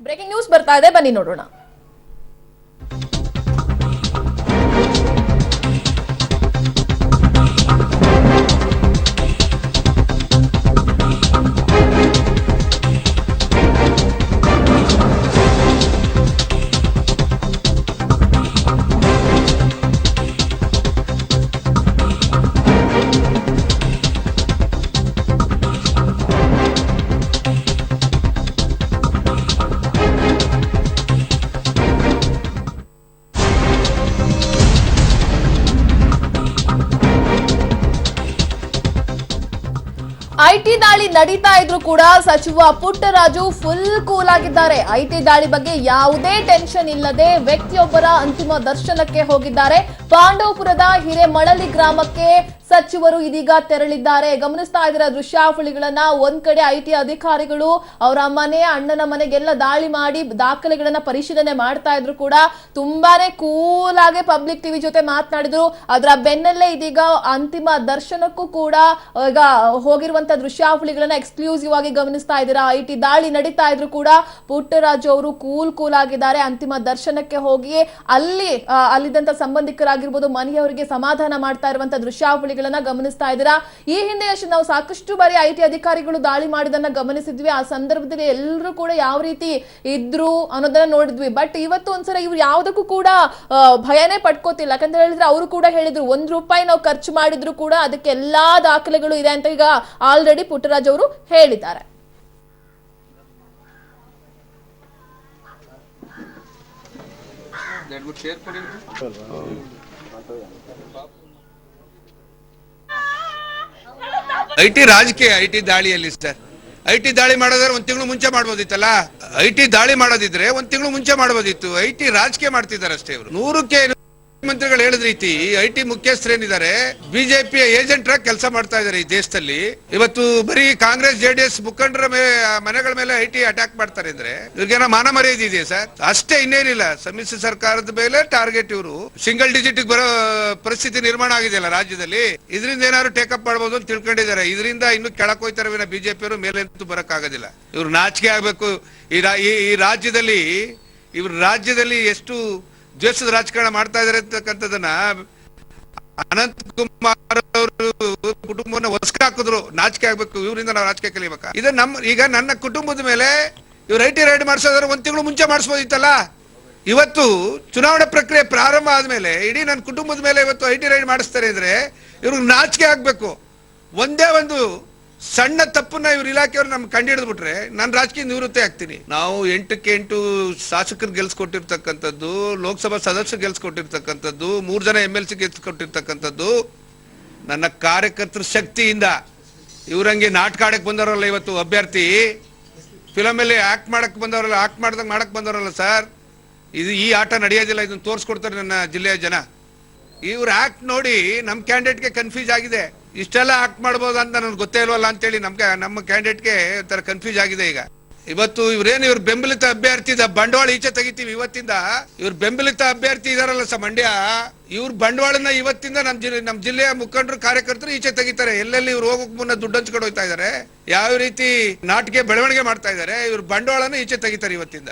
Breaking news ಬರ್ತಾ ಇದೆ, ಬನ್ನಿ ನೋಡೋಣ. ಐಟಿ ದಾಳಿ ನಡೀತಾ ಇದ್ರು ಕೂಡ ಸಚಿವ ಪುಟ್ಟರಾಜು ಫುಲ್ ಕೂಲ್ ಆಗಿದ್ದಾರೆ. ಐಟಿ ದಾಳಿ ಬಗ್ಗೆ ಯಾವುದೇ ಟೆನ್ಷನ್ ಇಲ್ಲದೆ ವ್ಯಕ್ತಿಯೊಬ್ಬರ ಅಂತಿಮ ದರ್ಶನಕ್ಕೆ ಹೋಗಿದ್ದಾರೆ. ಪಾಂಡವಪುರದ ಹಿರೇಮಳಲಿ ಗ್ರಾಮಕ್ಕೆ ಸಚಿವರು ಇದೀಗ ತೆರಳಿದ್ದಾರೆ. ಗಮನಿಸ್ತಾ ಇದ್ದೀರಾ ದೃಶ್ಯಾವಳಿಗಳನ್ನ. ಒಂದ್ ಕಡೆ ಐಟಿ ಅಧಿಕಾರಿಗಳು ಅವರ ಮನೆ, ಅಣ್ಣನ ಮನೆಗೆಲ್ಲ ದಾಳಿ ಮಾಡಿ ದಾಖಲೆಗಳನ್ನ ಪರಿಶೀಲನೆ ಮಾಡ್ತಾ ಇದ್ರು ಕೂಡ ತುಂಬಾನೇ ಕೂಲ್ ಆಗಿ ಪಬ್ಲಿಕ್ ಟಿವಿ ಜೊತೆ ಮಾತನಾಡಿದ್ರು. ಅದರ ಬೆನ್ನಲ್ಲೇ ಇದೀಗ ಅಂತಿಮ ದರ್ಶನಕ್ಕೂ ಕೂಡ ಈಗ ಹೋಗಿರುವಂತ ದೃಶ್ಯಾವಳಿಗಳನ್ನ ಎಕ್ಸ್ಕ್ಲೂಸಿವ್ ಆಗಿ ಗಮನಿಸ್ತಾ ಇದ್ದೀರಾ. ಐಟಿ ದಾಳಿ ನಡೀತಾ ಇದ್ರು ಕೂಡ ಪುಟ್ಟರಾಜು ಅವರು ಕೂಲ್ ಆಗಿದ್ದಾರೆ. ಅಂತಿಮ ದರ್ಶನಕ್ಕೆ ಹೋಗಿ ಅಲ್ಲಿದ್ದಂತ ಸಂಬಂಧಿಕರಾಗಿರ್ಬೋದು, ಮನೆಯವರಿಗೆ ಸಮಾಧಾನ ಮಾಡ್ತಾ ಇರುವಂತ ದೃಶ್ಯಾವಳಿಗಳನ್ನ ಗಮನಿಸ್ತಾ ಇದ್ದೀರಾ. ಈ ಹಿಂದೆ ನಾವು ಸಾಕಷ್ಟು ಬಾರಿ ಐಟಿ ಅಧಿಕಾರಿಗಳು ದಾಳಿ ಮಾಡಿದನ್ನ ಗಮನಿಸಿದ್ವಿ. ಆ ಸಂದರ್ಭದಲ್ಲಿ ಎಲ್ಲರೂ ಕೂಡ ಯಾವ ರೀತಿ ಇದ್ರು ಅನ್ನೋದನ್ನ ನೋಡಿದ್ವಿ. ಬಟ್ ಇವತ್ತು ಒಂದ್ಸಲ ಇವ್ರು ಯಾವ್ದಕ್ಕೂ ಕೂಡ ಭಯನೇ ಪಡ್ಕೋತಿಲ್ಲ. ಯಾಕಂತ ಹೇಳಿದ್ರೆ ಅವರು ಕೂಡ ಹೇಳಿದ್ರು, ₹1 ನಾವು ಖರ್ಚು ಮಾಡಿದ್ರು ಕೂಡ ಅದಕ್ಕೆ ಎಲ್ಲಾ ದಾಖಲೆಗಳು ಇದೆ ಅಂತ ಈಗ ಆಲ್ರೆಡಿ ಪುಟ್ಟರಾಜ್ ಅವರು ಹೇಳಿದ್ದಾರೆ. ಐಟಿ ರಾಜಕೀಯ, ಐಟಿ ದಾಳಿಯಲ್ಲಿ ಸರ್, ಐಟಿ ದಾಳಿ ಮಾಡೋದ್ರೆ 1 ತಿಂಗಳು ಮುಂಚೆ ಮಾಡ್ಬೋದಿತ್ತಲ್ಲ. ಐಟಿ ದಾಳಿ ಮಾಡೋದಿದ್ರೆ 1 ತಿಂಗಳು ಮುಂಚೆ ಮಾಡ್ಬೋದಿತ್ತು. ಐಟಿ ರಾಜಕೀಯ ಮಾಡ್ತಿದ್ದಾರೆ ಅಷ್ಟೇ ಇವರು. 100ಕ್ಕೆ ಮಂತ್ರಿಗಳು ಹೇಳಿದ ರೀತಿ ಐಟಿ ಮುಖ್ಯಸ್ಥರೇನಿದ್ದಾರೆ ಬಿಜೆಪಿಯ ಏಜೆಂಟ್ ಆಗಿ ಕೆಲಸ ಮಾಡ್ತಾ ಇದ್ದಾರೆ ಈ ದೇಶದಲ್ಲಿ. ಇವತ್ತು ಬರೀ ಕಾಂಗ್ರೆಸ್ ಜೆಡಿಎಸ್ ಮುಖಂಡರ ಮನೆಗಳ ಮೇಲೆ ಐಟಿ ಅಟ್ಯಾಕ್ ಮಾಡ್ತಾರೆ ಅಂದ್ರೆ ಇವ್ರಿಗೇನೋ ಮಾನ ಮರ್ಯಾದೆ ಇದೆಯಾ ಸರ್? ಅಷ್ಟೇ, ಇನ್ನೇನಿಲ್ಲ. ಸಮ್ಮಿಶ್ರ ಸರ್ಕಾರದ ಮೇಲೆ ಟಾರ್ಗೆಟ್. ಇವರು ಸಿಂಗಲ್ ಡಿಜಿಟ್ ಬರೋ ಪರಿಸ್ಥಿತಿ ನಿರ್ಮಾಣ ಆಗಿದೆಯಲ್ಲ ರಾಜ್ಯದಲ್ಲಿ. ಇದರಿಂದ ಏನಾದ್ರು ಟೇಕಪ್ ಮಾಡಬಹುದು ಅಂತ ತಿಳ್ಕೊಂಡಿದ್ದಾರೆ. ಇದರಿಂದ ಇನ್ನು ಕೆಳಕ್ ಹೋಯ್ತಾರೆ ವಿನ ಬಿಜೆಪಿಯವರು ಮೇಲಂತೂ ಬರಕ್ ಆಗೋದಿಲ್ಲ. ಇವ್ರು ನಾಚಿಕೆ ಆಗ್ಬೇಕು. ಈ ರಾಜ್ಯದಲ್ಲಿ ಎಷ್ಟು ದ್ವೇಷದ ರಾಜಕಾರಣ ಮಾಡ್ತಾ ಇದಾರೆ ಅಂತಕ್ಕಂಥದನ್ನ ಅನಂತ್ ಕುಮಾರ್ ಅವರು ಕುಟುಂಬವನ್ನ ಹೊಸಕ ಹಾಕಿದ್ರು. ನಾಚಿಕೆ ಆಗ್ಬೇಕು. ಇವರಿಂದ ನಾವು ರಾಜಕೀಯ ಕಲಿಬೇಕಾ? ಈಗ ನನ್ನ ಕುಟುಂಬದ ಮೇಲೆ ಇವ್ರು ಐಟಿ ರೈಡ್ ಮಾಡಿಸೋದ್ರೆ 1 ತಿಂಗಳು ಮುಂಚೆ ಮಾಡಿಸ್ಬೋದಿತ್ತಲ್ಲ. ಇವತ್ತು ಚುನಾವಣಾ ಪ್ರಕ್ರಿಯೆ ಪ್ರಾರಂಭ ಆದ್ಮೇಲೆ ಇಡೀ ನನ್ನ ಕುಟುಂಬದ ಮೇಲೆ ಇವತ್ತು ಐಟಿ ರೈಡ್ ಮಾಡಿಸ್ತಾರೆ ಅಂದ್ರೆ ಇವ್ರಿಗೆ ನಾಚಿಕೆ ಆಗ್ಬೇಕು. ಒಂದೇ ಒಂದು ಸಣ್ಣ ತಪ್ಪನ್ನ ಇವ್ರ ಇಲಾಖೆಯವರು ನಮ್ಗೆ ಕಂಡು ಬಿಟ್ರೆ ನಾನು ರಾಜಕೀಯ ನಿವೃತ್ತಿ ಆಗ್ತೀನಿ. ನಾವು 8ಕ್ಕೆ 8 ಶಾಸಕರು ಗೆಲ್ಸ್ಕೊಟ್ಟಿರ್ತಕ್ಕಂಥದ್ದು, ಲೋಕಸಭಾ ಸದಸ್ಯರು ಗೆಲ್ಸ್ಕೊಟ್ಟಿರ್ತಕ್ಕಂಥದ್ದು, 3 ಜನ MLC ಗೆಲ್ಸ್ಕೊಟ್ಟಿರ್ತಕ್ಕಂಥದ್ದು ನನ್ನ ಕಾರ್ಯಕರ್ತರ ಶಕ್ತಿಯಿಂದ. ಇವ್ರಂಗೆ ನಾಟಕ ಆಡಕ್ ಬಂದವರಲ್ಲ ಇವತ್ತು ಅಭ್ಯರ್ಥಿ, ಫಿಲಮ್ ಅಲ್ಲಿ ಆಕ್ಟ್ ಮಾಡಕ್ ಬಂದವರಲ್ಲ, ಆಕ್ಟ್ ಮಾಡ್ದಂಗ್ ಮಾಡಕ್ ಬಂದವರಲ್ಲ ಸರ್. ಈ ಆಟ ನಡೆಯೋದಿಲ್ಲ. ಇದನ್ನ ತೋರಿಸ್ಕೊಡ್ತಾರೆ ನನ್ನ ಜಿಲ್ಲೆಯ ಜನ. ಇವ್ರ ಆಕ್ಟ್ ನೋಡಿ ನಮ್ ಕ್ಯಾಂಡಿಡೇಟ್ಗೆ ಕನ್ಫ್ಯೂಸ್ ಆಗಿದೆ. ಇಷ್ಟೆಲ್ಲ ಆಕ್ಟ್ ಮಾಡ್ಬೋದು ಅಂತ ನನಗೆ ಗೊತ್ತೇ ಇಲ್ವಲ್ಲ ಅಂತೇಳಿ ನಮ್ಮ ಕ್ಯಾಂಡಿಡೇಟ್ಗೆ ಒಂಥರ ಕನ್ಫ್ಯೂಸ್ ಆಗಿದೆ. ಈಗ ಇವತ್ತು ಇವ್ರ ಬೆಂಬಲಿತ ಅಭ್ಯರ್ಥಿ ಬಂಡವಾಳ ಈಚೆ ತೆಗಿತೀವಿ ಇವತ್ತಿಂದ. ಇವ್ರ ಬೆಂಬಲಿತ ಅಭ್ಯರ್ಥಿ ಇದಾರಲ್ಲ ಬಂಡ್ಯ, ಇವ್ರ ಬಂಡವಾಳನ ಇವತ್ತಿಂದ ನಮ್ ಜಿಲ್ಲೆಯ ಮುಖಂಡರು ಕಾರ್ಯಕರ್ತರು ಈಚೆ ತೆಗಿತಾರೆ. ಎಲ್ಲೆಲ್ಲಿ ಇವ್ರು ಹೋಗಕ್ ಮುನ್ನ ದುಡ್ಡು ಹಂಚ್ಕೊಂಡು ಹೋಗ್ತಾ ಇದಾರೆ, ಯಾವ ರೀತಿ ನಾಟಿಗೆ ಬೆಳವಣಿಗೆ ಮಾಡ್ತಾ ಇದಾರೆ, ಇವ್ರ ಬಂಡವಾಳನ ಈಚೆ ತೆಗಿತಾರೆ ಇವತ್ತಿಂದ.